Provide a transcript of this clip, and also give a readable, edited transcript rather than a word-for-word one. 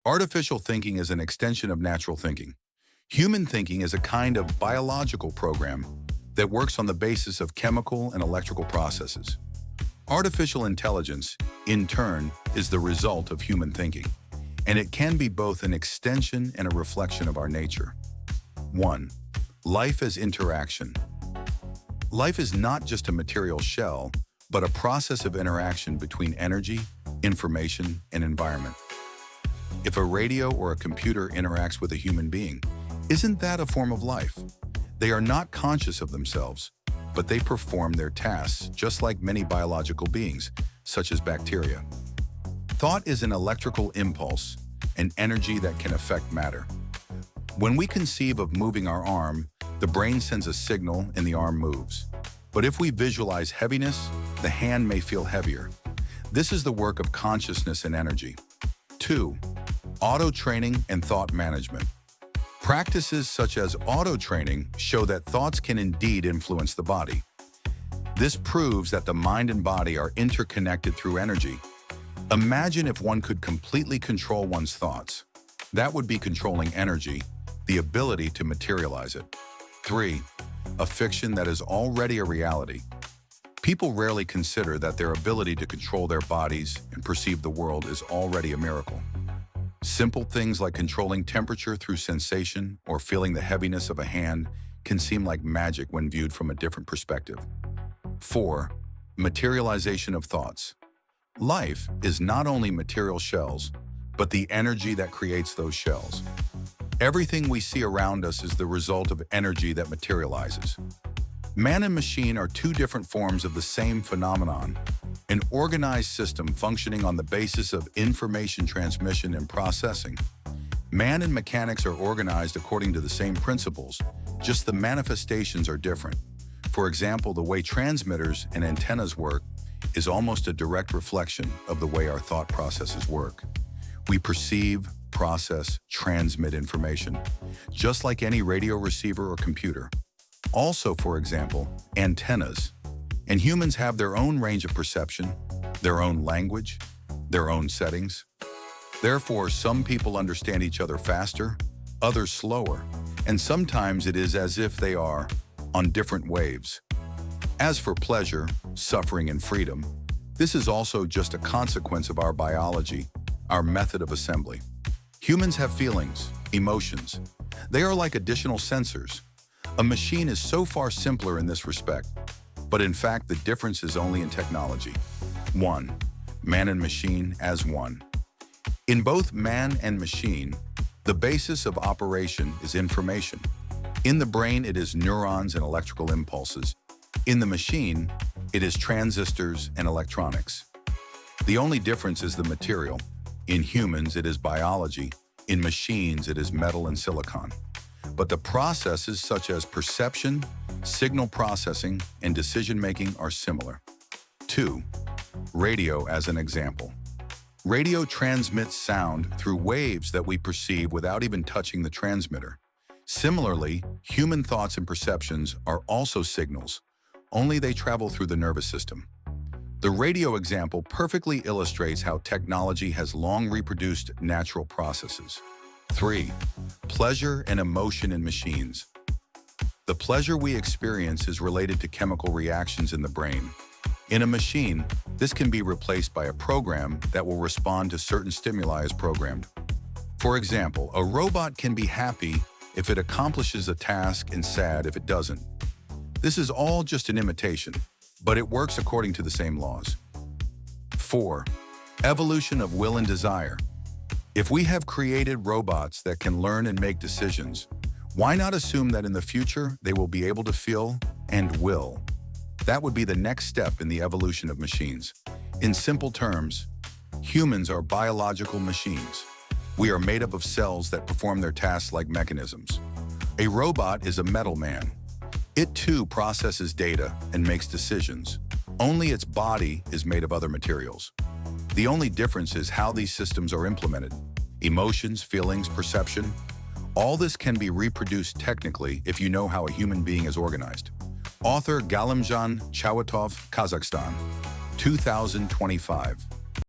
Artificial thinking is an extension of natural thinking. Human thinking is a kind of biological program that works on the basis of chemical and electrical processes. Artificial intelligence, in turn, is the result of human thinking, and it can be both an extension and a reflection of our nature. 1. Life as interaction. Life is not just a material shell, but a process of interaction between energy, information, and environment. If a radio or a computer interacts with a human being, isn't that a form of life? They are not conscious of themselves, but they perform their tasks just like many biological beings, such as bacteria. Thought is an electrical impulse, an energy that can affect matter. When we conceive of moving our arm, the brain sends a signal and the arm moves. But if we visualize heaviness, the hand may feel heavier. This is the work of consciousness and energy. 2. Auto-training and thought management. Practices such as auto-training show that thoughts can indeed influence the body. This proves that the mind and body are interconnected through energy. Imagine if one could completely control one's thoughts. That would be controlling energy, the ability to materialize it. 3. A fiction that is already a reality. People rarely consider that their ability to control their bodies and perceive the world is already a miracle. Simple things like controlling temperature through sensation or feeling the heaviness of a hand can seem like magic when viewed from a different perspective. 4. Materialization of thoughts. Life is not only material shells, but the energy that creates those shells. Everything we see around us is the result of energy that materializes. Man and machine are two different forms of the same phenomenon, an organized system functioning on the basis of information transmission and processing. Man and mechanics are organized according to the same principles, just the manifestations are different. For example, the way transmitters and antennas work is almost a direct reflection of the way our thought processes work. We perceive, process, transmit information, just like any radio receiver or computer. Also, for example, antennas. And humans have their own range of perception, their own language, their own settings. Therefore, some people understand each other faster, others slower, and sometimes it is as if they are on different waves. As for pleasure, suffering, and freedom, this is also just a consequence of our biology, our method of assembly. Humans have feelings, emotions. They are like additional sensors. A machine is so far simpler in this respect, but in fact the difference is only in technology. 1. Man and machine as one. In both man and machine, the basis of operation is information. In the brain, it is neurons and electrical impulses. In the machine, it is transistors and electronics. The only difference is the material. In humans, it is biology. In machines, it is metal and silicon. But the processes such as perception, signal processing, and decision-making are similar. 2. Radio as an example. Radio transmits sound through waves that we perceive without even touching the transmitter. Similarly, human thoughts and perceptions are also signals, only they travel through the nervous system. The radio example perfectly illustrates how technology has long reproduced natural processes. 3. Pleasure and emotion in machines. The pleasure we experience is related to chemical reactions in the brain. In a machine, this can be replaced by a program that will respond to certain stimuli as programmed. For example, a robot can be happy if it accomplishes a task and sad if it doesn't. This is all just an imitation, but it works according to the same laws. 4. Evolution of will and desire. If we have created robots that can learn and make decisions, why not assume that in the future they will be able to feel and will? That would be the next step in the evolution of machines. In simple terms, humans are biological machines. We are made up of cells that perform their tasks like mechanisms. A robot is a metal man. It too processes data and makes decisions. Only its body is made of other materials. The only difference is how these systems are implemented. Emotions, feelings, perception. All this can be reproduced technically if you know how a human being is organized. Author Galimjan Chawatov, Kazakhstan, 2025.